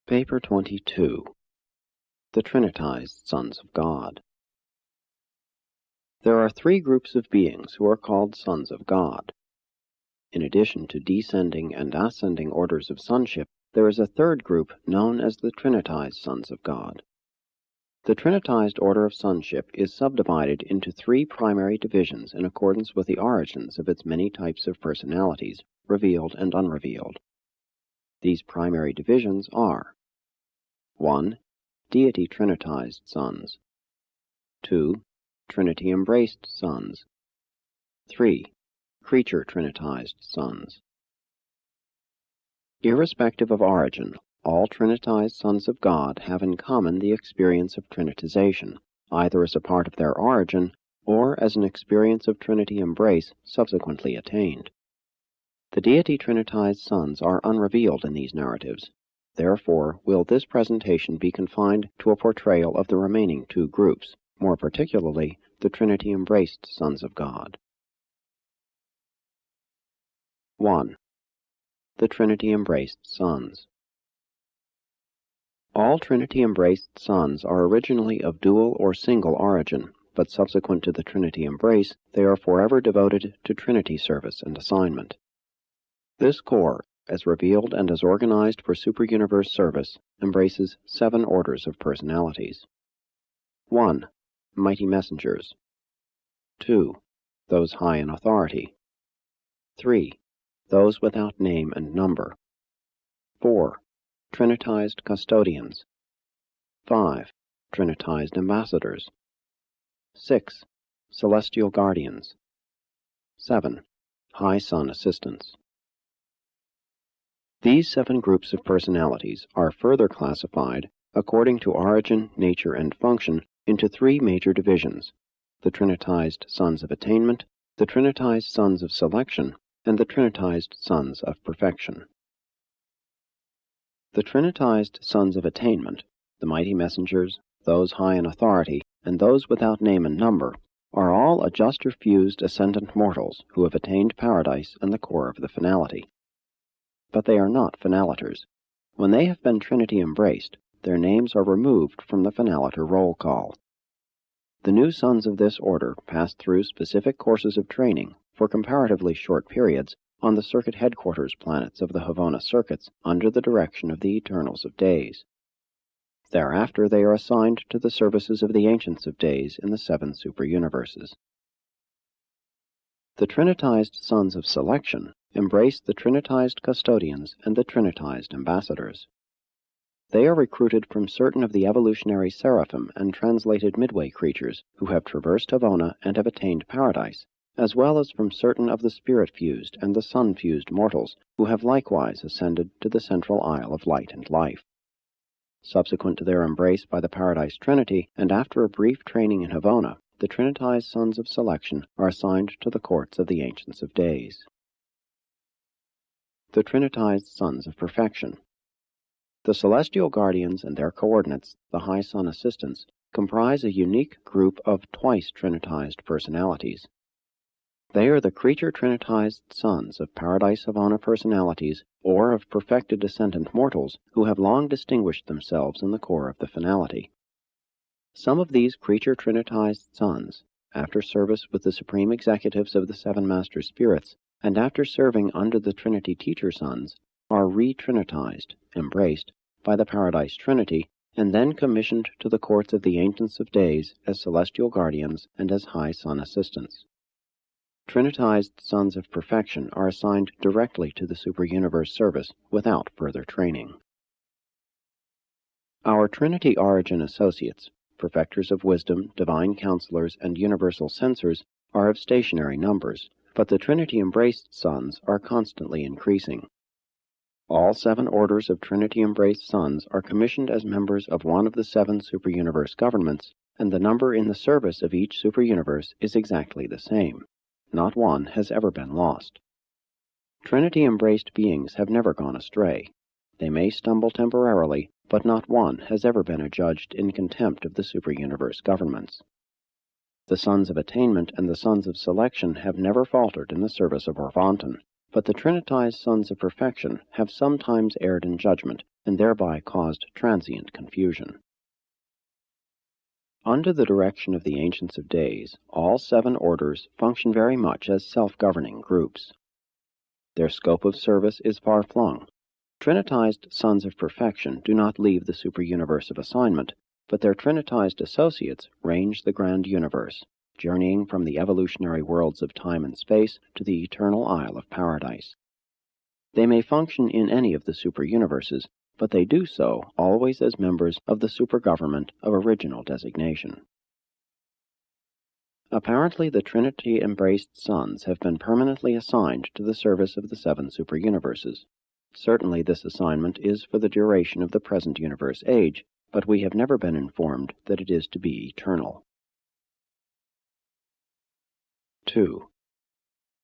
Paper 22. The Trinitized Sons of God. There are three groups of beings who are called sons of God. In addition to descending and ascending orders of sonship, there is a third group known as the Trinitized Sons of God. The Trinitized order of sonship is subdivided into three primary divisions in accordance with the origins of its many types of personalities, revealed and unrevealed. These primary divisions are 1. Deity-Trinitized Sons. 2. Trinity-Embraced Sons. 3. Creature-Trinitized Sons. Irrespective of origin, all Trinitized Sons of God have in common the experience of Trinitization, either as a part of their origin or as an experience of Trinity embrace subsequently attained. The Deity-Trinitized Sons are unrevealed in these narratives. Therefore, will this presentation be confined to a portrayal of the remaining two groups, more particularly the Trinity-Embraced Sons of God. 1. The Trinity-Embraced Sons. All Trinity-Embraced Sons are originally of dual or single origin, but subsequent to the Trinity embrace, they are forever devoted to Trinity service and assignment. This core, as revealed and as organized for super-universe service, embraces 7 orders of personalities. 1. Mighty Messengers. 2. Those high in authority. 3. Those without name and number. 4. Trinitized Custodians. 5. Trinitized Ambassadors. 6. Celestial Guardians. 7. High Sun Assistants. These 7 groups of personalities are further classified, according to origin, nature, and function, into 3 major divisions: the Trinitized Sons of Attainment, the Trinitized Sons of Selection, and the Trinitized Sons of Perfection. The Trinitized Sons of Attainment, the Mighty Messengers, those high in authority, and those without name and number, are all adjuster-fused ascendant mortals who have attained paradise and the core of the finality. But they are not finaliters. When they have been Trinity embraced, their names are removed from the finaliter roll call. The new sons of this order pass through specific courses of training, for comparatively short periods, on the circuit headquarters planets of the Havona circuits under the direction of the Eternals of Days. Thereafter they are assigned to the services of the Ancients of Days in the 7 super-universes. The Trinitized Sons of Selection embrace the Trinitized Custodians and the Trinitized Ambassadors. They are recruited from certain of the evolutionary seraphim and translated midway creatures who have traversed Havona and have attained paradise, as well as from certain of the spirit-fused and the sun-fused mortals who have likewise ascended to the central isle of light and life. Subsequent to their embrace by the Paradise Trinity, and after a brief training in Havona, the Trinitized Sons of Selection are assigned to the courts of the Ancients of Days. The Trinitized Sons of Perfection. The Celestial Guardians and their coordinates, the High Sun Assistants, comprise a unique group of twice Trinitized personalities. They are the Creature-Trinitized Sons of Paradise Havona personalities, or of perfected ascendant mortals who have long distinguished themselves in the core of the finality. Some of these Creature-Trinitized Sons, after service with the Supreme Executives of the 7 Master Spirits, and after serving under the Trinity Teacher Sons, are re-Trinitized, embraced, by the Paradise Trinity, and then commissioned to the courts of the Ancients of Days as Celestial Guardians and as High Sun Assistants. Trinitized Sons of Perfection are assigned directly to the super-universe service without further training. Our Trinity Origin Associates, Perfecters of Wisdom, Divine Counselors, and Universal Censors, are of stationary numbers, but the Trinity-Embraced Sons are constantly increasing. All 7 orders of Trinity-Embraced Sons are commissioned as members of one of the 7 super-universe governments, and the number in the service of each super-universe is exactly the same. Not one has ever been lost. Trinity-embraced beings have never gone astray. They may stumble temporarily, but not one has ever been adjudged in contempt of the super-universe governments. The Sons of Attainment and the Sons of Selection have never faltered in the service of Orvonton, but the Trinitized Sons of Perfection have sometimes erred in judgment and thereby caused transient confusion. Under the direction of the Ancients of Days, all 7 orders function very much as self-governing groups. Their scope of service is far-flung. Trinitized Sons of Perfection do not leave the super-universe of assignment, but their Trinitized associates range the grand universe, journeying from the evolutionary worlds of time and space to the eternal Isle of Paradise. They may function in any of the super-universes, but they do so always as members of the super-government of original designation. Apparently, the Trinity-Embraced Sons have been permanently assigned to the service of the 7 super-universes. Certainly this assignment is for the duration of the present universe age, but we have never been informed that it is to be eternal. 2.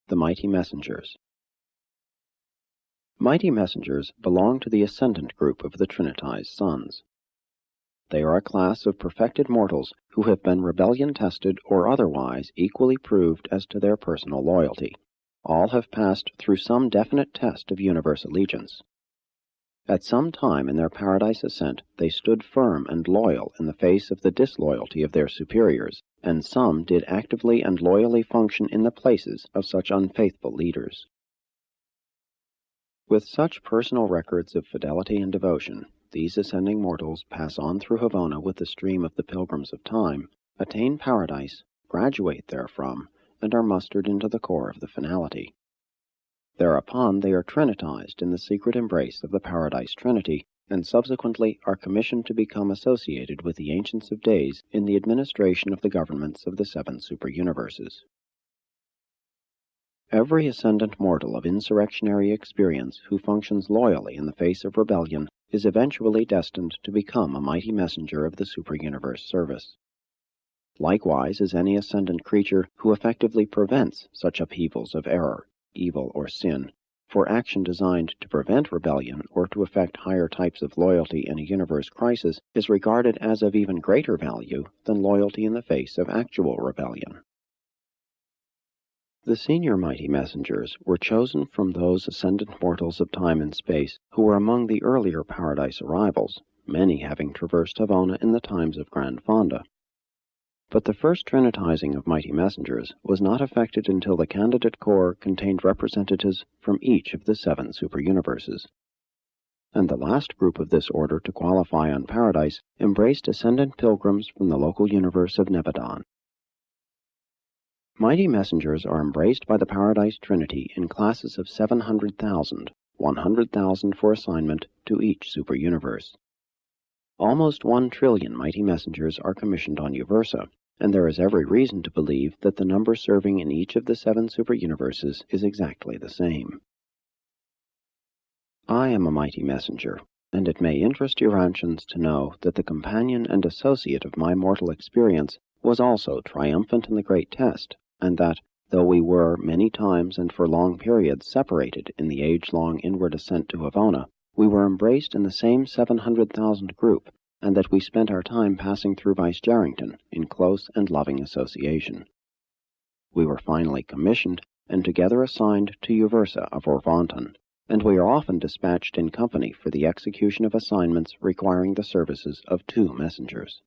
The Mighty Messengers. Mighty Messengers belong to the Ascendant group of the Trinitized Sons. They are a class of perfected mortals who have been rebellion-tested or otherwise equally proved as to their personal loyalty. All have passed through some definite test of universe allegiance. At some time in their paradise ascent, they stood firm and loyal in the face of the disloyalty of their superiors, and some did actively and loyally function in the places of such unfaithful leaders. With such personal records of fidelity and devotion, these ascending mortals pass on through Havona with the stream of the pilgrims of time, attain paradise, graduate therefrom, and are mustered into the core of the finality. Thereupon they are trinitized in the secret embrace of the Paradise Trinity, and subsequently are commissioned to become associated with the Ancients of Days in the administration of the governments of the 7 super-universes. Every ascendant mortal of insurrectionary experience who functions loyally in the face of rebellion is eventually destined to become a mighty messenger of the super-universe service. Likewise is any ascendant creature who effectively prevents such upheavals of error, evil, or sin, for action designed to prevent rebellion or to effect higher types of loyalty in a universe crisis is regarded as of even greater value than loyalty in the face of actual rebellion. The senior mighty messengers were chosen from those ascendant mortals of time and space who were among the earlier paradise arrivals, many having traversed Havona in the times of Grand Fonda. But the first trinitizing of mighty messengers was not effected until the candidate corps contained representatives from each of the 7 super-universes. And the last group of this order to qualify on Paradise embraced ascendant pilgrims from the local universe of Nebadon. Mighty messengers are embraced by the Paradise Trinity in classes of 700,000, 100,000 for assignment to each super-universe. Almost 1 trillion mighty messengers are commissioned on Uversa, and there is every reason to believe that the number serving in each of the 7 super-universes is exactly the same. I am a mighty messenger, and it may interest Urantians to know that the companion and associate of my mortal experience was also triumphant in the great test, and that, though we were many times and for long periods separated in the age-long inward ascent to Havona, we were embraced in the same 700,000 group, and that we spent our time passing through Vice-Jarrington in close and loving association. We were finally commissioned, and together assigned to Uversa of Orvonton, and we are often dispatched in company for the execution of assignments requiring the services of 2 messengers.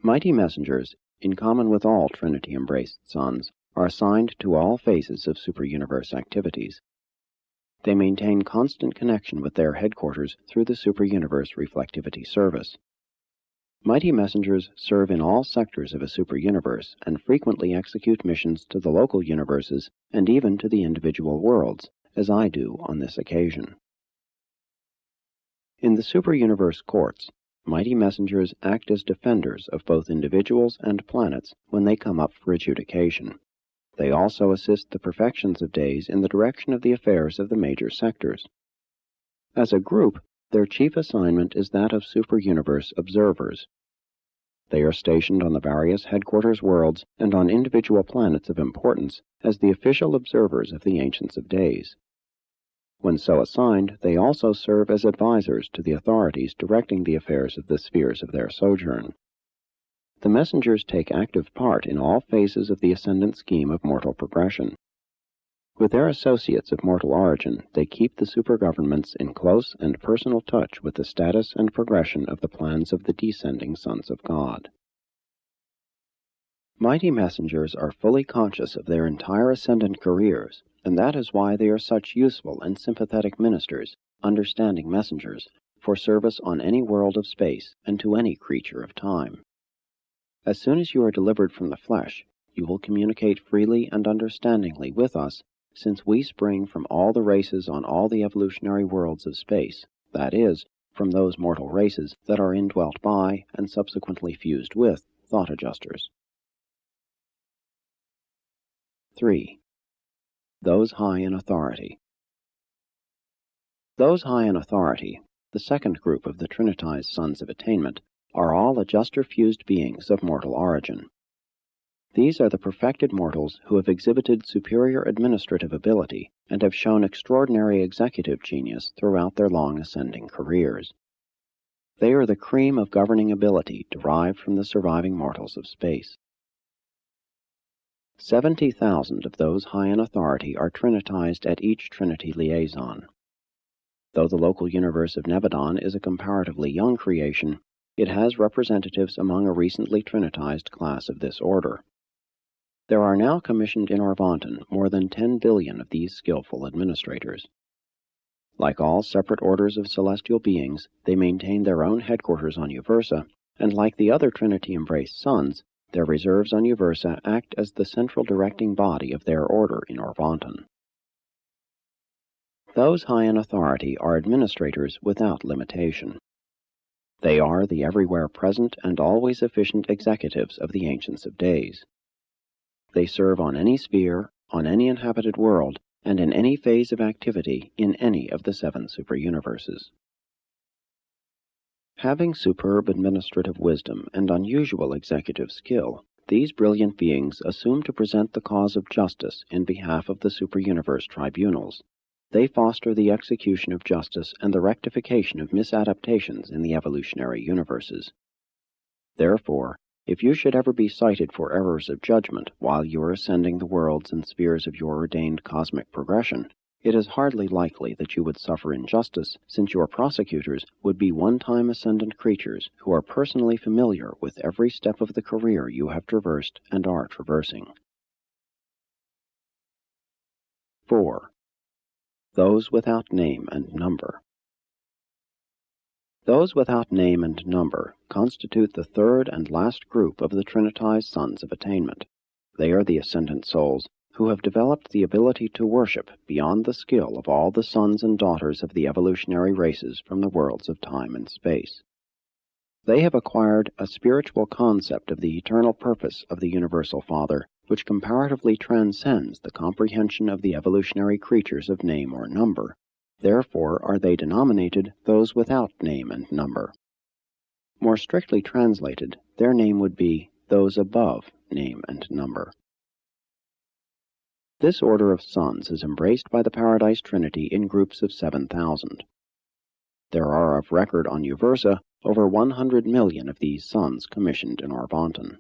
Mighty messengers, in common with all Trinity-embraced sons, are assigned to all phases of super-universe activities. They maintain constant connection with their headquarters through the super-universe reflectivity service. Mighty messengers serve in all sectors of a super-universe and frequently execute missions to the local universes and even to the individual worlds, as I do on this occasion. In the super-universe courts, mighty messengers act as defenders of both individuals and planets when they come up for adjudication. They also assist the Perfections of Days in the direction of the affairs of the major sectors. As a group, their chief assignment is that of super-universe observers. They are stationed on the various headquarters worlds and on individual planets of importance as the official observers of the Ancients of Days. When so assigned, they also serve as advisors to the authorities directing the affairs of the spheres of their sojourn. The messengers take active part in all phases of the ascendant scheme of mortal progression. With their associates of mortal origin, they keep the supergovernments in close and personal touch with the status and progression of the plans of the descending sons of God. Mighty messengers are fully conscious of their entire ascendant careers, and that is why they are such useful and sympathetic ministers, understanding messengers, for service on any world of space and to any creature of time. As soon as you are delivered from the flesh, you will communicate freely and understandingly with us, since we spring from all the races on all the evolutionary worlds of space, that is, from those mortal races that are indwelt by, and subsequently fused with, thought adjusters. 3. Those high in authority. Those high in authority, the second group of the Trinitized Sons of Attainment, are all adjuster-fused beings of mortal origin. These are the perfected mortals who have exhibited superior administrative ability and have shown extraordinary executive genius throughout their long ascending careers. They are the cream of governing ability derived from the surviving mortals of space. 70,000 of those high in authority are trinitized at each Trinity liaison. Though the local universe of Nebadon is a comparatively young creation, it has representatives among a recently trinitized class of this order. There are now commissioned in Orvonton more than 10 billion of these skillful administrators. Like all separate orders of celestial beings, they maintain their own headquarters on Uversa, and like the other Trinity-embraced sons, their reserves on Uversa act as the central directing body of their order in Orvonton. Those high in authority are administrators without limitation. They are the everywhere present and always efficient executives of the Ancients of Days. They serve on any sphere, on any inhabited world, and in any phase of activity in any of the 7 superuniverses. Having superb administrative wisdom and unusual executive skill, these brilliant beings assume to present the cause of justice in behalf of the superuniverse tribunals. They foster the execution of justice and the rectification of misadaptations in the evolutionary universes. Therefore, if you should ever be cited for errors of judgment while you are ascending the worlds and spheres of your ordained cosmic progression, it is hardly likely that you would suffer injustice, since your prosecutors would be one-time ascendant creatures who are personally familiar with every step of the career you have traversed and are traversing. 4. Those without name and number. Those without name and number constitute the third and last group of the Trinitized Sons of Attainment. They are the ascendant souls who have developed the ability to worship beyond the skill of all the sons and daughters of the evolutionary races from the worlds of time and space. They have acquired a spiritual concept of the eternal purpose of the Universal Father, which comparatively transcends the comprehension of the evolutionary creatures of name or number. Therefore are they denominated those without name and number. More strictly translated, their name would be those above name and number. This order of sons is embraced by the Paradise Trinity in groups of 7,000. There are of record on Uversa over 100 million of these sons commissioned in Orvonton.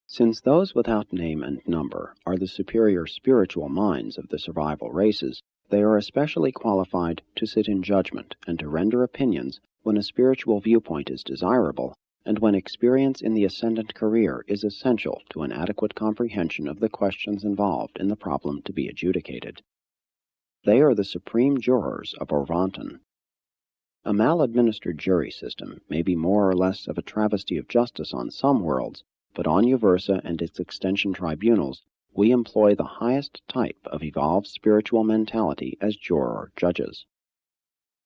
Since those without name and number are the superior spiritual minds of the survival races, they are especially qualified to sit in judgment and to render opinions when a spiritual viewpoint is desirable, and when experience in the ascendant career is essential to an adequate comprehension of the questions involved in the problem to be adjudicated. They are the supreme jurors of Orvonton. A maladministered jury system may be more or less of a travesty of justice on some worlds, but on Uversa and its extension tribunals, we employ the highest type of evolved spiritual mentality as juror judges.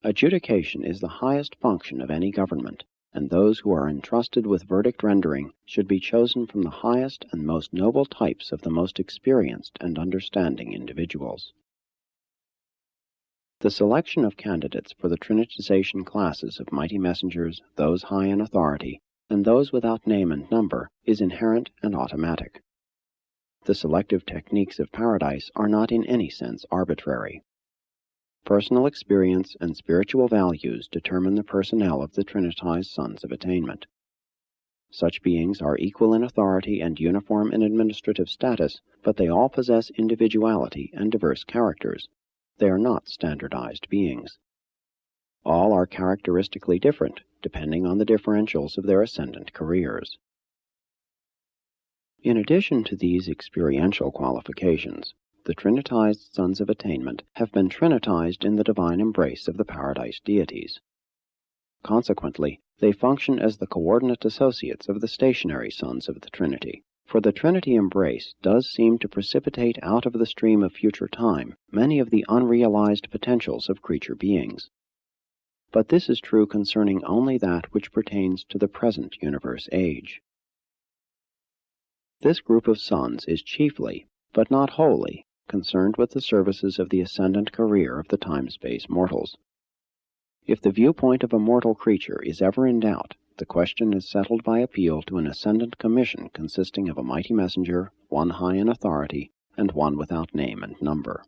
Adjudication is the highest function of any government, and those who are entrusted with verdict rendering should be chosen from the highest and most noble types of the most experienced and understanding individuals. The selection of candidates for the trinitization classes of mighty messengers, those high in authority, and those without name and number is inherent and automatic. The selective techniques of Paradise are not in any sense arbitrary. Personal experience and spiritual values determine the personnel of the Trinitized Sons of Attainment. Such beings are equal in authority and uniform in administrative status, but they all possess individuality and diverse characters. They are not standardized beings. All are characteristically different, depending on the differentials of their ascendant careers. In addition to these experiential qualifications, the Trinitized Sons of Attainment have been Trinitized in the divine embrace of the Paradise deities. Consequently, they function as the coordinate associates of the stationary Sons of the Trinity, for the Trinity embrace does seem to precipitate out of the stream of future time many of the unrealized potentials of creature beings. But this is true concerning only that which pertains to the present universe age. This group of sons is chiefly, but not wholly, concerned with the services of the ascendant career of the time-space mortals. If the viewpoint of a mortal creature is ever in doubt, the question is settled by appeal to an ascendant commission consisting of a mighty messenger, one high in authority, and one without name and number.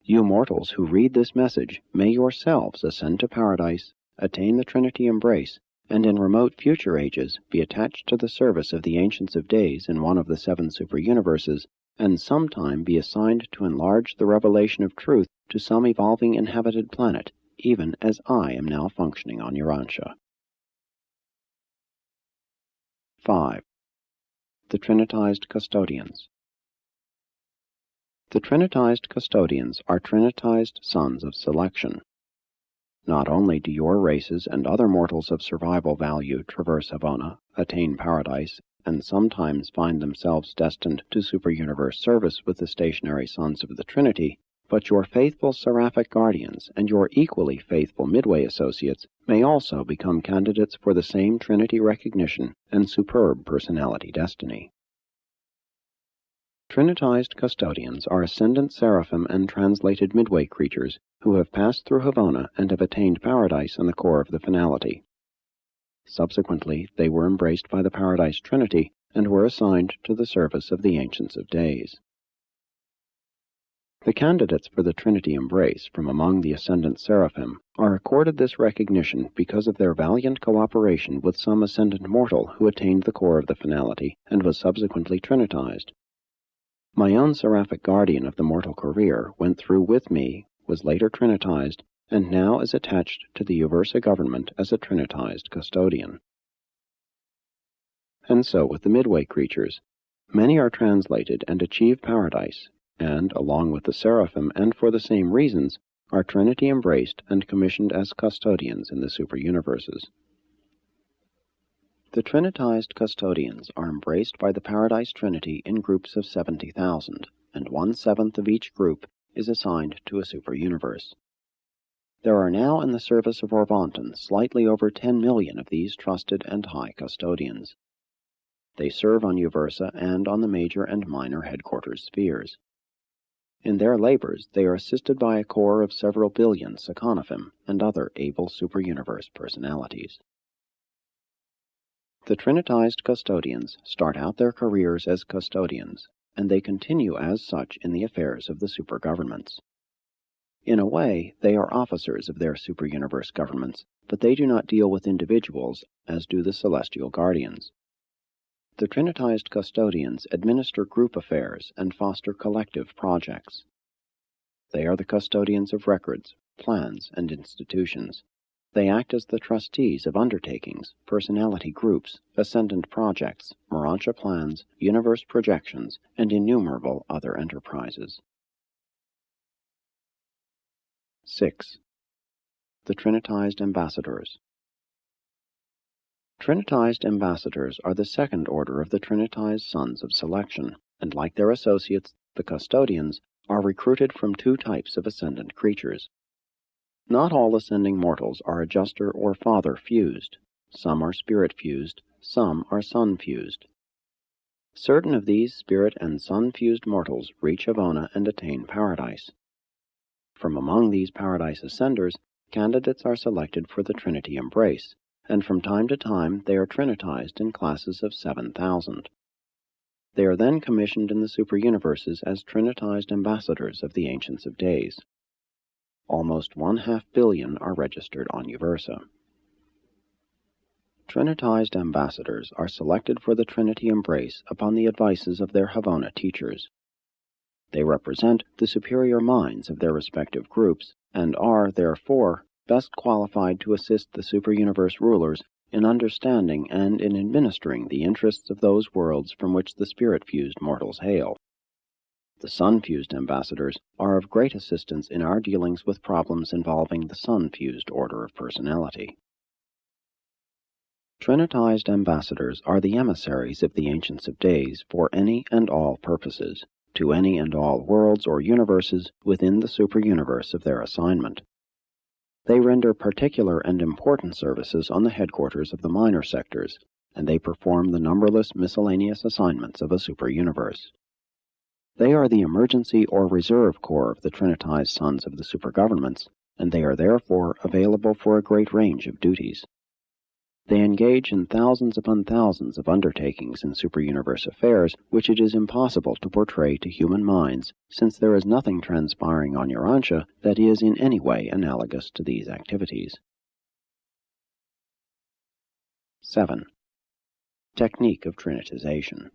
You mortals who read this message may yourselves ascend to paradise, attain the Trinity embrace, and in remote future ages be attached to the service of the Ancients of Days in one of the 7 superuniverses, and sometime be assigned to enlarge the revelation of truth to some evolving inhabited planet, even as I am now functioning on Urantia. 5. The Trinitized Custodians. The Trinitized Custodians are Trinitized Sons of Selection. Not only do your races and other mortals of survival value traverse Havona, attain paradise, and sometimes find themselves destined to superuniverse service with the stationary Sons of the Trinity, but your faithful seraphic guardians and your equally faithful Midway associates may also become candidates for the same Trinity recognition and superb personality destiny. Trinitized custodians are ascendant seraphim and translated Midway creatures who have passed through Havona and have attained paradise in the core of the finality. Subsequently, they were embraced by the Paradise Trinity and were assigned to the service of the Ancients of Days. The candidates for the Trinity embrace from among the ascendant seraphim are accorded this recognition because of their valiant cooperation with some ascendant mortal who attained the core of the finality and was subsequently Trinitized. My own seraphic guardian of the mortal career went through with me, was later Trinitized, and now is attached to the Uversa government as a Trinitized custodian. And so with the Midway creatures. Many are translated and achieve paradise, and, along with the seraphim and for the same reasons, are Trinity embraced and commissioned as custodians in the superuniverses. The Trinitized custodians are embraced by the Paradise Trinity in groups of 70,000, and 1/7 of each group is assigned to a superuniverse. There are now in the service of Orvonton slightly over 10 million of these trusted and high custodians. They serve on Uversa and on the major and minor headquarters spheres. In their labors they are assisted by a corps of several billion Sakonafim and other able superuniverse personalities. The Trinitized custodians start out their careers as custodians, and they continue as such in the affairs of the supergovernments. In a way, they are officers of their superuniverse governments, but they do not deal with individuals as do the celestial guardians. The Trinitized custodians administer group affairs and foster collective projects. They are the custodians of records, plans, and institutions. They act as the trustees of undertakings, personality groups, ascendant projects, Urantia plans, universe projections, and innumerable other enterprises. 6. The Trinitized Ambassadors. Trinitized ambassadors are the second order of the Trinitized Sons of Selection, and like their associates, the custodians, are recruited from 2 types of ascendant creatures. Not all ascending mortals are adjuster or father fused. Some are spirit fused, some are sun fused. Certain of these spirit and sun fused mortals reach Havona and attain paradise. From among these paradise ascenders, candidates are selected for the Trinity embrace, and from time to time they are Trinitized in classes of 7,000. They are then commissioned in the superuniverses as Trinitized ambassadors of the Ancients of Days. Almost 1/2 billion are registered on Uversa. Trinitized ambassadors are selected for the Trinity embrace upon the advices of their Havona teachers. They represent the superior minds of their respective groups and are, therefore, best qualified to assist the super-universe rulers in understanding and in administering the interests of those worlds from which the spirit-fused mortals hail. The sun-fused ambassadors are of great assistance in our dealings with problems involving the sun-fused order of personality. Trinitized ambassadors are the emissaries of the Ancients of Days for any and all purposes, to any and all worlds or universes within the super-universe of their assignment. They render particular and important services on the headquarters of the minor sectors, and they perform the numberless miscellaneous assignments of a super-universe. They are the emergency or reserve corps of the Trinitized sons of the supergovernments, and they are therefore available for a great range of duties. They engage in thousands upon thousands of undertakings in super-universe affairs which it is impossible to portray to human minds, since there is nothing transpiring on Urantia that is in any way analogous to these activities. 7. Technique of Trinitization.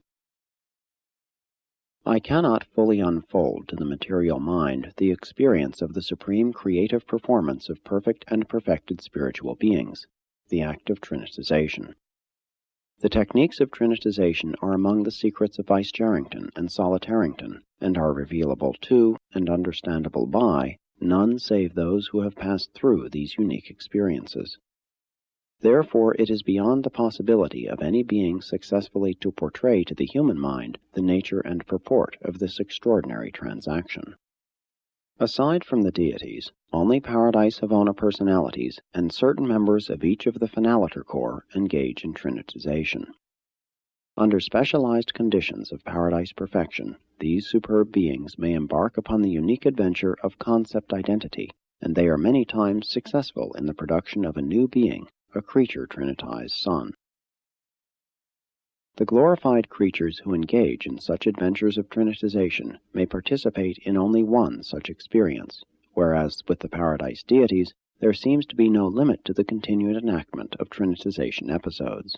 I cannot fully unfold to the material mind the experience of the supreme creative performance of perfect and perfected spiritual beings, the act of Trinitization. The techniques of Trinitization are among the secrets of Vice-Jarrington and Solitarington, and are revealable to, and understandable by, none save those who have passed through these unique experiences. Therefore it is beyond the possibility of any being successfully to portray to the human mind the nature and purport of this extraordinary transaction. Aside from the deities, only Paradise Havona personalities and certain members of each of the Finaliter Corps engage in Trinitization. Under specialized conditions of Paradise perfection, these superb beings may embark upon the unique adventure of concept identity, and they are many times successful in the production of a new being, a creature-trinitized son. The glorified creatures who engage in such adventures of Trinitization may participate in only one such experience, whereas with the Paradise deities there seems to be no limit to the continued enactment of Trinitization episodes.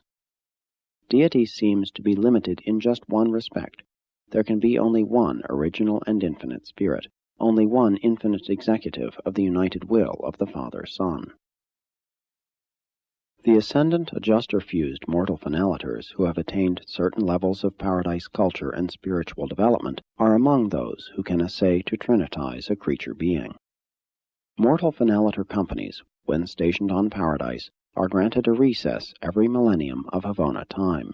Deity seems to be limited in just one respect. There can be only one original and infinite spirit, only one infinite executive of the united will of the Father-Son. The ascendant adjuster-fused mortal finaliters who have attained certain levels of Paradise culture and spiritual development are among those who can essay to trinitize a creature being. Mortal finaliter companies, when stationed on Paradise, are granted a recess every millennium of Havona time.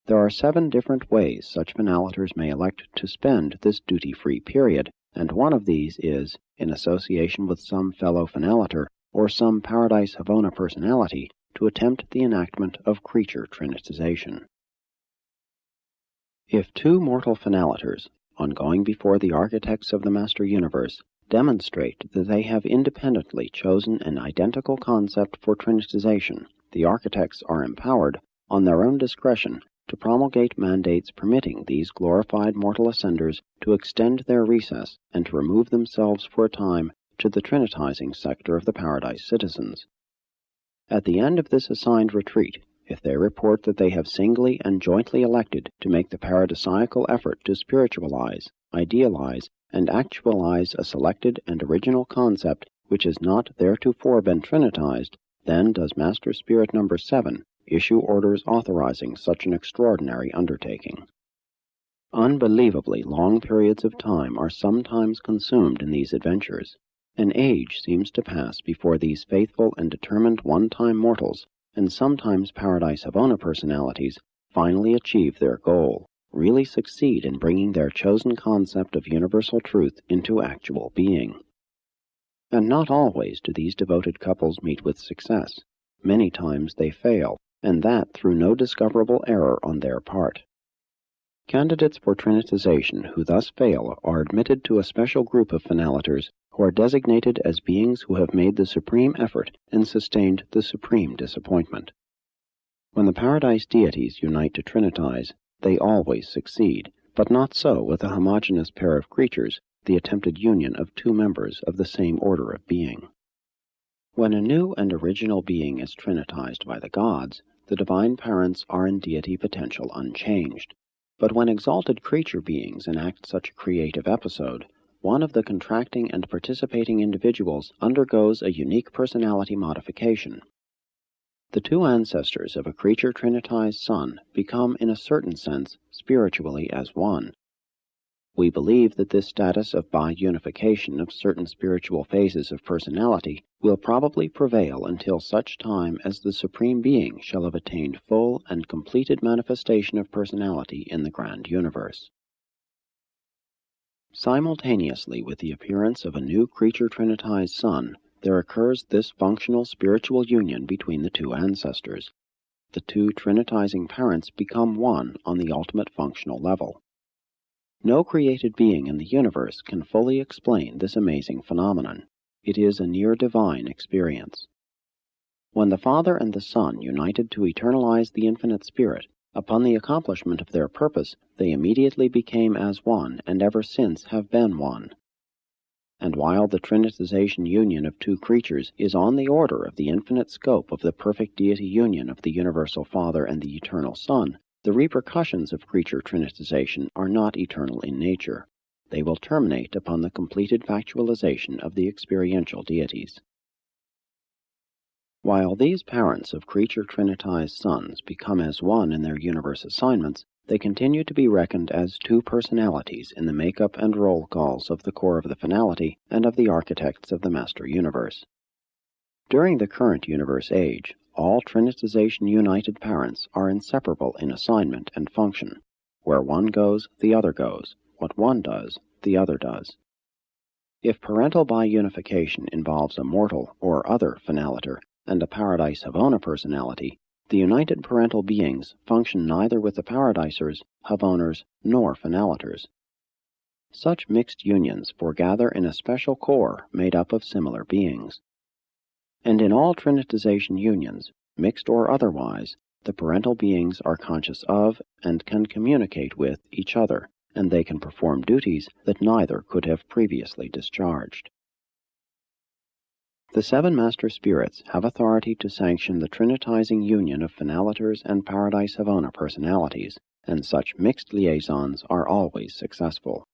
There are 7 different ways such finaliters may elect to spend this duty-free period, and one of these is, in association with some fellow finaliter, or some Paradise Havona personality, to attempt the enactment of creature trinitization. If 2 mortal finaliters, on going before the architects of the Master Universe, demonstrate that they have independently chosen an identical concept for trinitization, the architects are empowered, on their own discretion, to promulgate mandates permitting these glorified mortal ascenders to extend their recess and to remove themselves for a time to the trinitizing sector of the Paradise citizens. At the end of this assigned retreat, if they report that they have singly and jointly elected to make the paradisiacal effort to spiritualize, idealize, and actualize a selected and original concept which has not theretofore been trinitized, then does Master Spirit No. 7 issue orders authorizing such an extraordinary undertaking. Unbelievably long periods of time are sometimes consumed in these adventures. An age seems to pass before these faithful and determined one-time mortals, and sometimes Paradise Havona personalities, finally achieve their goal, really succeed in bringing their chosen concept of universal truth into actual being. And not always do these devoted couples meet with success. Many times they fail, and that through no discoverable error on their part. Candidates for trinitization who thus fail are admitted to a special group of finaliters who are designated as beings who have made the supreme effort and sustained the supreme disappointment. When the Paradise deities unite to trinitize, they always succeed, but not so with a homogeneous pair of creatures, the attempted union of 2 members of the same order of being. When a new and original being is trinitized by the gods, the divine parents are in deity potential unchanged. But when exalted creature beings enact such a creative episode, one of the contracting and participating individuals undergoes a unique personality modification. The two ancestors of a creature trinitized son become, in a certain sense, spiritually as one. We believe that this status of bi-unification of certain spiritual phases of personality will probably prevail until such time as the Supreme Being shall have attained full and completed manifestation of personality in the grand universe. Simultaneously with the appearance of a new creature trinitized son, there occurs this functional spiritual union between the two ancestors. The two trinitizing parents become one on the ultimate functional level. No created being in the universe can fully explain this amazing phenomenon. It is a near-divine experience. When the Father and the Son united to eternalize the infinite Spirit, upon the accomplishment of their purpose, they immediately became as one, and ever since have been one. And while the trinitization union of two creatures is on the order of the infinite scope of the perfect deity union of the universal Father and the eternal Son, the repercussions of creature trinitization are not eternal in nature. They will terminate upon the completed factualization of the experiential deities. While these parents of creature trinitized sons become as one in their universe assignments, they continue to be reckoned as two personalities in the makeup and roll calls of the core of the finality and of the architects of the master universe. During the current universe age, all trinitization united parents are inseparable in assignment and function. Where one goes, the other goes. What one does, the other does. If parental bi-unification involves a mortal or other finaliter and a Paradise Havona personality, the united parental beings function neither with the Paradisers, Havoners, nor finaliters. Such mixed unions foregather in a special core made up of similar beings. And in all trinitization unions, mixed or otherwise, the parental beings are conscious of and can communicate with each other, and they can perform duties that neither could have previously discharged. The seven master spirits have authority to sanction the trinitizing union of finaliters and Paradise Havona personalities, and such mixed liaisons are always successful.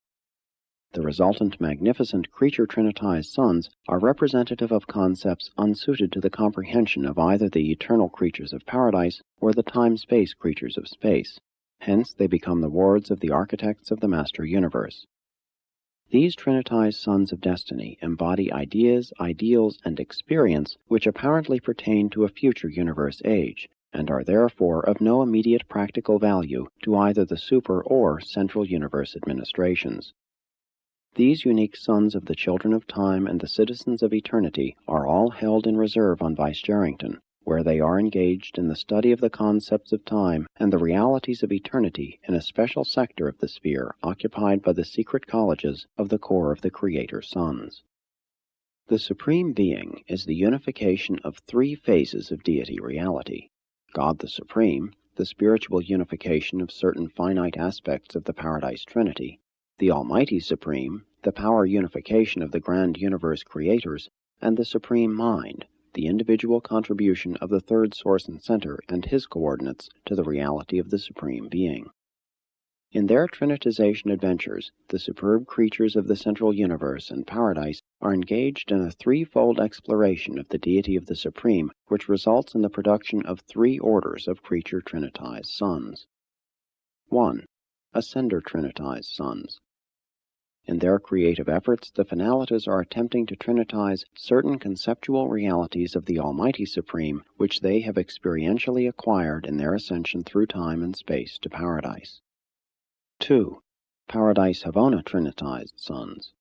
The resultant magnificent creature trinitized sons are representative of concepts unsuited to the comprehension of either the eternal creatures of paradise or the time-space creatures of space. Hence they become the wards of the architects of the master universe. These trinitized sons of destiny embody ideas, ideals, and experience which apparently pertain to a future universe age, and are therefore of no immediate practical value to either the super or central universe administrations. These unique sons of the children of time and the citizens of eternity are all held in reserve on Vicegerrington, where they are engaged in the study of the concepts of time and the realities of eternity in a special sector of the sphere occupied by the secret colleges of the core of the Creator Sons. The Supreme Being is the unification of three phases of deity reality: God the Supreme, the spiritual unification of certain finite aspects of the Paradise Trinity; the Almighty Supreme, the power unification of the grand universe creators; and the Supreme Mind, the individual contribution of the third source and center and his coordinates to the reality of the Supreme Being. In their trinitization adventures, the superb creatures of the central universe and paradise are engaged in a threefold exploration of the deity of the Supreme, which results in the production of three orders of creature trinitized sons. 1. Ascender trinitized sons. In their creative efforts, the finalitas are attempting to trinitize certain conceptual realities of the Almighty Supreme which they have experientially acquired in their ascension through time and space to paradise. 2. Paradise Havona trinitized sons.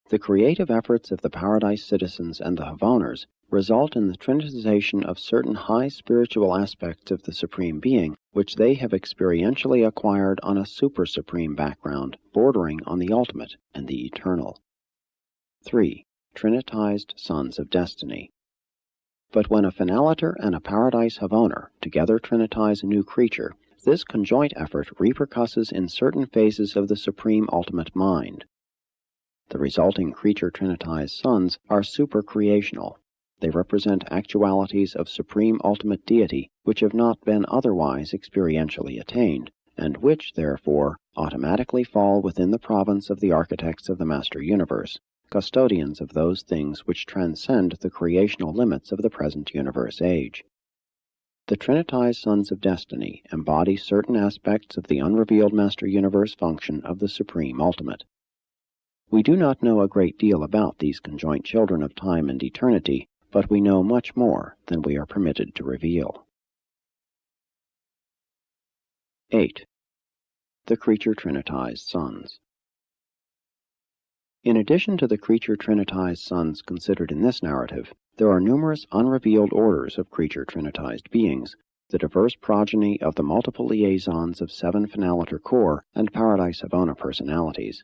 The creative efforts of the paradise citizens and the Havoners result in the trinitization of certain high spiritual aspects of the Supreme Being which they have experientially acquired on a super-supreme background bordering on the ultimate and the eternal. 3. Trinitized sons of destiny. But when a finaliter and a Paradise Havoner together trinitize a new creature, this conjoint effort repercusses in certain phases of the Supreme Ultimate Mind. The resulting creature trinitized sons are super-creational. They represent actualities of supreme ultimate deity which have not been otherwise experientially attained, and which, therefore, automatically fall within the province of the architects of the Master Universe, custodians of those things which transcend the creational limits of the present universe age. The Trinitized Sons of Destiny embody certain aspects of the unrevealed Master Universe function of the Supreme Ultimate. We do not know a great deal about these conjoint children of time and eternity, but we know much more than we are permitted to reveal. 8. The Creature-Trinitized Sons. In addition to the creature-trinitized sons considered in this narrative, there are numerous unrevealed orders of creature-trinitized beings, the diverse progeny of the multiple liaisons of 7 Finaliter core and Paradise Havona personalities.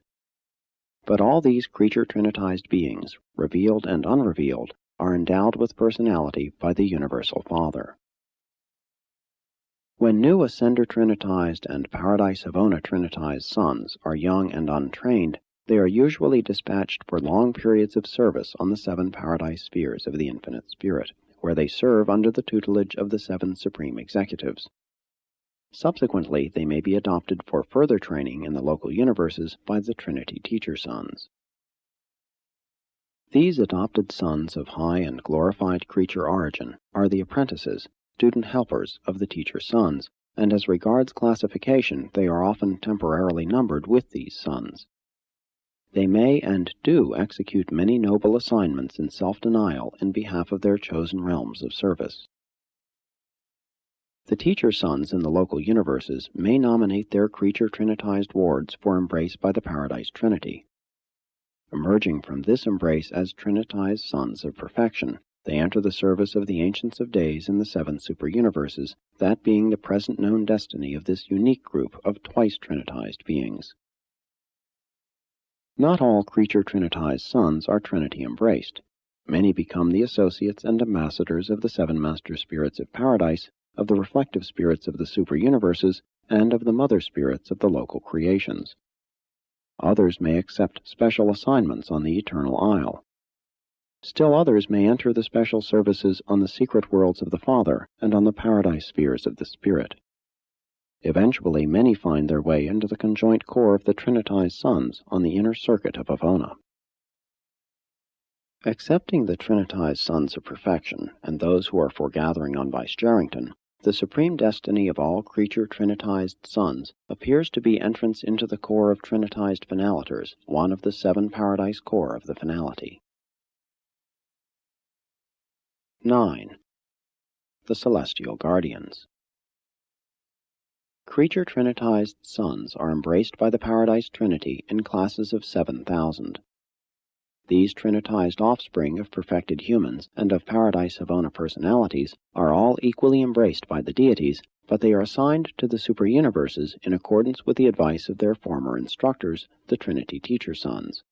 But all these creature-trinitized beings, revealed and unrevealed, are endowed with personality by the Universal Father. When new Ascender-trinitized and Paradise Havona-trinitized sons are young and untrained, they are usually dispatched for long periods of service on the 7 paradise spheres of the Infinite Spirit, where they serve under the tutelage of the 7 Supreme Executives. Subsequently, they may be adopted for further training in the local universes by the Trinity Teacher Sons. These adopted sons of high and glorified creature origin are the apprentices, student helpers of the Teacher Sons, and as regards classification, they are often temporarily numbered with these sons. They may and do execute many noble assignments in self-denial in behalf of their chosen realms of service. The Teacher Sons in the local universes may nominate their creature-trinitized wards for embrace by the Paradise Trinity. Emerging from this embrace as trinitized sons of perfection, they enter the service of the Ancients of Days in the 7 super-universes, that being the present known destiny of this unique group of twice-trinitized beings. Not all creature-trinitized sons are Trinity-embraced. Many become the associates and ambassadors of the 7 Master Spirits of Paradise, of the reflective spirits of the super-universes, and of the mother spirits of the local creations. Others may accept special assignments on the Eternal Isle. Still others may enter the special services on the secret worlds of the Father and on the paradise spheres of the Spirit. Eventually, many find their way into the conjoint core of the Trinitized Sons on the inner circuit of Havona. Accepting the Trinitized Sons of Perfection and those who are foregathering on Vice-Jarrington, the supreme destiny of all creature-trinitized sons appears to be entrance into the core of Trinitized Finaliters, one of the 7 paradise core of the Finality. 9. The Celestial Guardians. Creature-trinitized sons are embraced by the Paradise Trinity in classes of 7,000. These trinitized offspring of perfected humans and of Paradise Havona personalities are all equally embraced by the deities, but they are assigned to the super-universes in accordance with the advice of their former instructors, the Trinity Teacher Sons.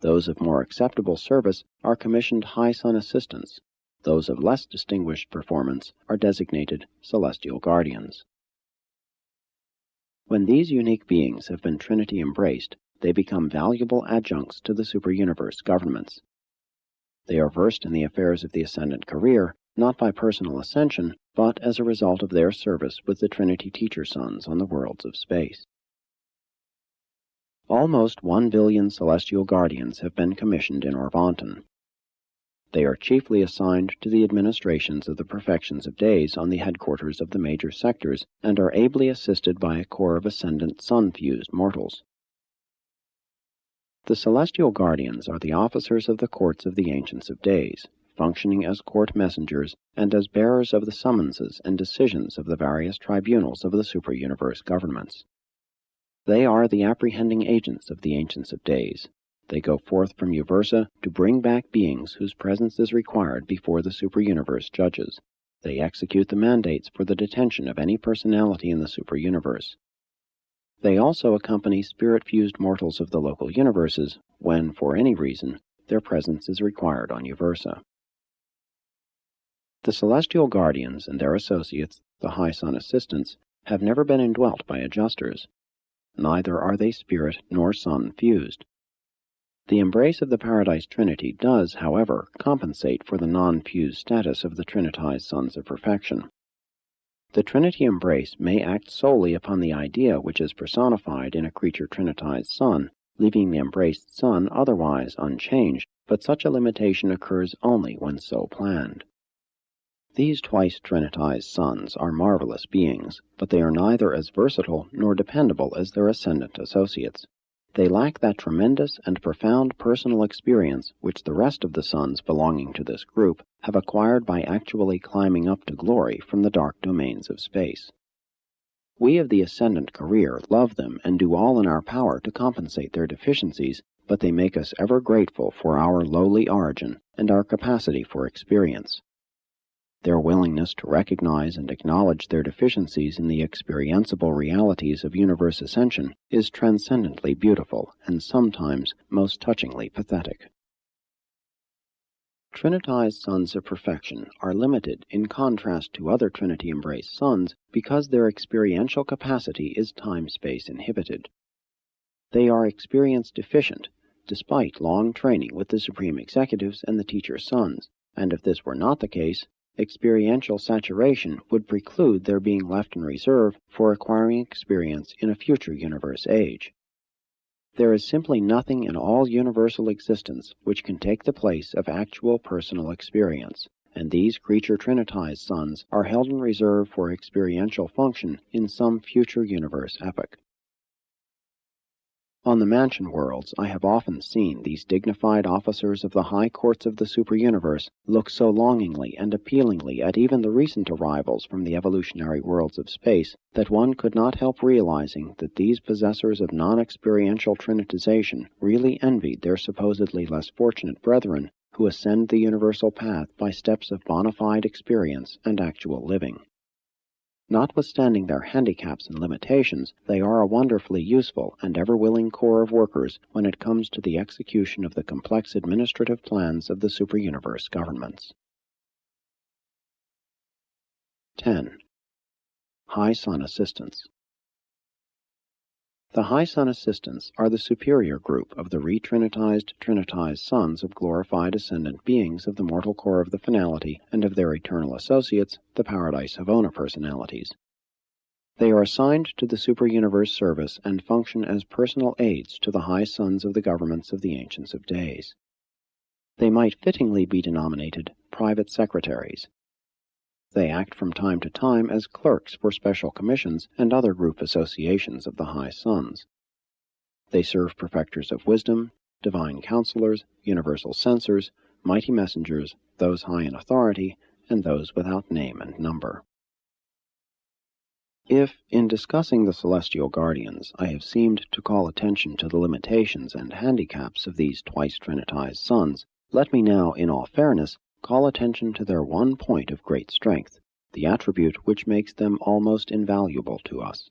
Those of more acceptable service are commissioned High Son Assistants. Those of less distinguished performance are designated Celestial Guardians. When these unique beings have been Trinity-embraced, they become valuable adjuncts to the super-universe governments. They are versed in the affairs of the ascendant career, not by personal ascension, but as a result of their service with the Trinity Teacher Sons on the worlds of space. Almost 1 billion Celestial Guardians have been commissioned in Orvonton. They are chiefly assigned to the administrations of the perfections of days on the headquarters of the major sectors, and are ably assisted by a corps of ascendant sun-fused mortals. The Celestial Guardians are the officers of the courts of the Ancients of Days, functioning as court messengers and as bearers of the summonses and decisions of the various tribunals of the super-universe governments. They are the apprehending agents of the Ancients of Days. They go forth from Uversa to bring back beings whose presence is required before the super-universe judges. They execute the mandates for the detention of any personality in the super-universe. They also accompany spirit-fused mortals of the local universes when, for any reason, their presence is required on Uversa. The Celestial Guardians and their associates, the High Son Assistants, have never been indwelt by adjusters. Neither are they spirit nor sun-fused. The embrace of the Paradise Trinity does, however, compensate for the non-fused status of the Trinitized Sons of Perfection. The Trinity embrace may act solely upon the idea which is personified in a creature-trinitized son, leaving the embraced son otherwise unchanged, but such a limitation occurs only when so planned. These twice trinitized sons are marvelous beings, but they are neither as versatile nor dependable as their ascendant associates. They lack that tremendous and profound personal experience which the rest of the sons belonging to this group have acquired by actually climbing up to glory from the dark domains of space. We of the ascendant career love them and do all in our power to compensate their deficiencies, but they make us ever grateful for our lowly origin and our capacity for experience. Their willingness to recognize and acknowledge their deficiencies in the experienceable realities of universe ascension is transcendently beautiful and sometimes most touchingly pathetic. Trinitized Sons of Perfection are limited in contrast to other Trinity-embraced sons because their experiential capacity is time-space inhibited. They are experience deficient, despite long training with the Supreme Executives and the Teacher Sons, and if this were not the case, experiential saturation would preclude their being left in reserve for acquiring experience in a future universe age. There is simply nothing in all universal existence which can take the place of actual personal experience, and these creature-trinitized sons are held in reserve for experiential function in some future universe epoch. On the mansion worlds, I have often seen these dignified officers of the high courts of the superuniverse look so longingly and appealingly at even the recent arrivals from the evolutionary worlds of space that one could not help realizing that these possessors of non-experiential trinitization really envied their supposedly less fortunate brethren who ascend the universal path by steps of bona fide experience and actual living. Notwithstanding their handicaps and limitations, they are a wonderfully useful and ever-willing corps of workers when it comes to the execution of the complex administrative plans of the superuniverse governments. 10. High Sun Assistants. The High Sun Assistants are the superior group of the retrinitized trinitized sons of glorified ascendant beings of the mortal core of the finality and of their eternal associates, the Paradise Havona personalities. They are assigned to the superuniverse service and function as personal aids to the high sons of the governments of the Ancients of Days. They might fittingly be denominated private secretaries. They act from time to time as clerks for special commissions and other group associations of the high sons. They serve perfecters of wisdom, divine counselors, universal censors, mighty messengers, those high in authority, and those without name and number. If, in discussing the celestial guardians, I have seemed to call attention to the limitations and handicaps of these twice trinitized sons, let me now, in all fairness, call attention to their one point of great strength, the attribute which makes them almost invaluable to us.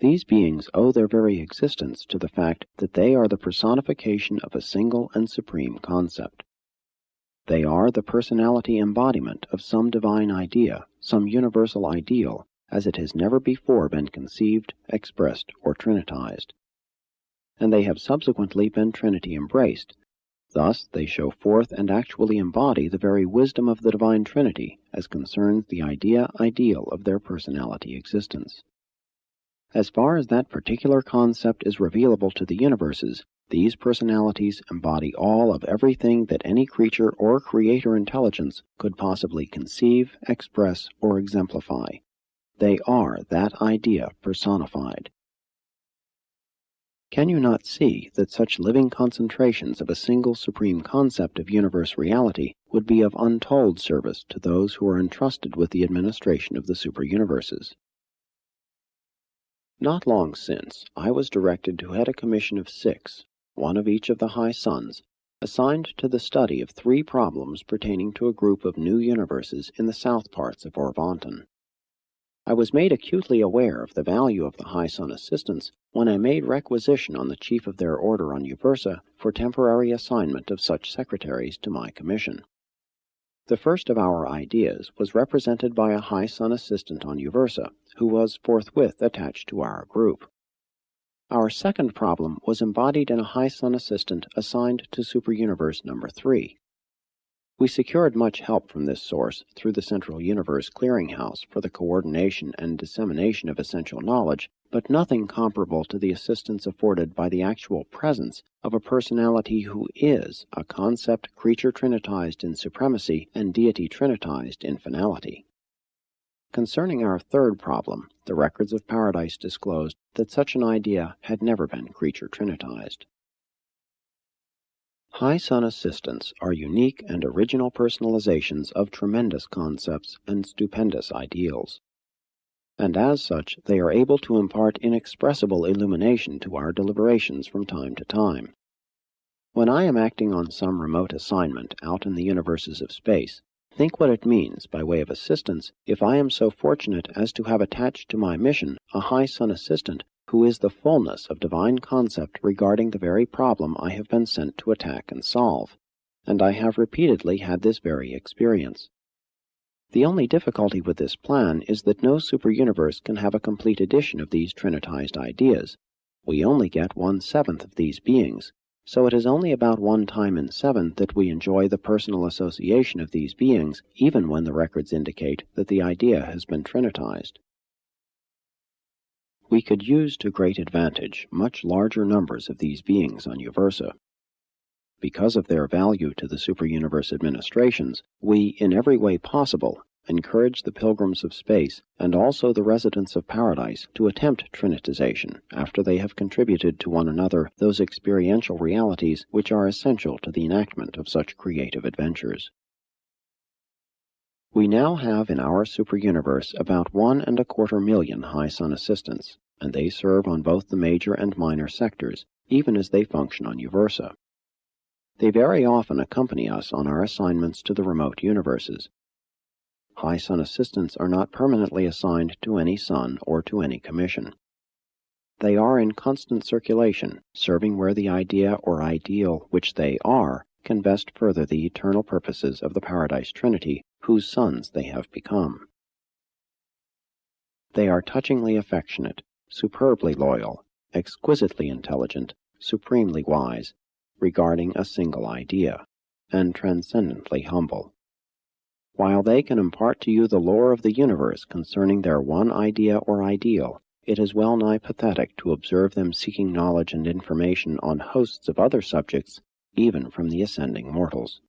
These beings owe their very existence to the fact that they are the personification of a single and supreme concept. They are the personality embodiment of some divine idea, some universal ideal, as it has never before been conceived, expressed, or trinitized. And they have subsequently been Trinity-embraced. Thus, they show forth and actually embody the very wisdom of the Divine Trinity as concerns the ideal of their personality existence. As far as that particular concept is revealable to the universes, these personalities embody all of everything that any creature or creator intelligence could possibly conceive, express, or exemplify. They are that idea personified. Can you not see that such living concentrations of a single supreme concept of universe reality would be of untold service to those who are entrusted with the administration of the superuniverses? Not long since, I was directed to head a commission of 6, one of each of the high sons, assigned to the study of 3 problems pertaining to a group of new universes in the south parts of Orvonton. I was made acutely aware of the value of the High Sun assistants when I made requisition on the chief of their order on Uversa for temporary assignment of such secretaries to my commission. The first of our ideas was represented by a High Sun assistant on Uversa, who was forthwith attached to our group. Our second problem was embodied in a High Sun assistant assigned to Superuniverse number 3. We secured much help from this source through the Central Universe Clearinghouse for the coordination and dissemination of essential knowledge, but nothing comparable to the assistance afforded by the actual presence of a personality who is a concept creature trinitized in supremacy and deity trinitized in finality. Concerning our third problem, the records of Paradise disclosed that such an idea had never been creature trinitized. High Sun assistants are unique and original personalizations of tremendous concepts and stupendous ideals. And as such, they are able to impart inexpressible illumination to our deliberations from time to time. When I am acting on some remote assignment out in the universes of space, think what it means by way of assistance if I am so fortunate as to have attached to my mission a High Sun assistant who is the fullness of divine concept regarding the very problem I have been sent to attack and solve, and I have repeatedly had this very experience. The only difficulty with this plan is that no superuniverse can have a complete edition of these trinitized ideas. We only get 1/7 of these beings, so it is only about 1 time in 7 that we enjoy the personal association of these beings, even when the records indicate that the idea has been trinitized. We could use to great advantage much larger numbers of these beings on Uversa. Because of their value to the superuniverse administrations, we, in every way possible, encourage the pilgrims of space and also the residents of Paradise to attempt trinitization after they have contributed to one another those experiential realities which are essential to the enactment of such creative adventures. We now have in our superuniverse about 1¼ million High Sun assistants, and they serve on both the major and minor sectors, even as they function on Uversa. They very often accompany us on our assignments to the remote universes. High Sun assistants are not permanently assigned to any sun or to any commission. They are in constant circulation, serving where the idea or ideal which they are can best further the eternal purposes of the Paradise Trinity, whose sons they have become. They are touchingly affectionate, superbly loyal, exquisitely intelligent, supremely wise, regarding a single idea, and transcendently humble. While they can impart to you the lore of the universe concerning their one idea or ideal, it is well nigh pathetic to observe them seeking knowledge and information on hosts of other subjects, even from the ascending mortals.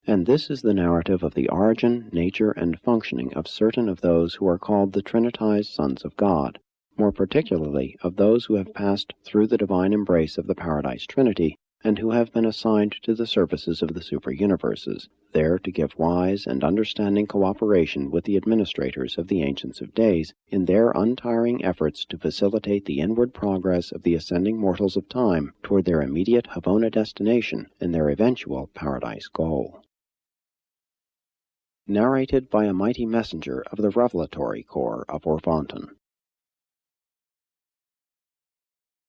And this is the narrative of the origin, nature, and functioning of certain of those who are called the Trinitized Sons of God, more particularly of those who have passed through the divine embrace of the Paradise Trinity, and who have been assigned to the services of the superuniverses, there to give wise and understanding cooperation with the administrators of the Ancients of Days in their untiring efforts to facilitate the inward progress of the ascending mortals of time toward their immediate Havona destination and their eventual Paradise goal. Narrated by a mighty messenger of the Revelatory Corps of Orvonton.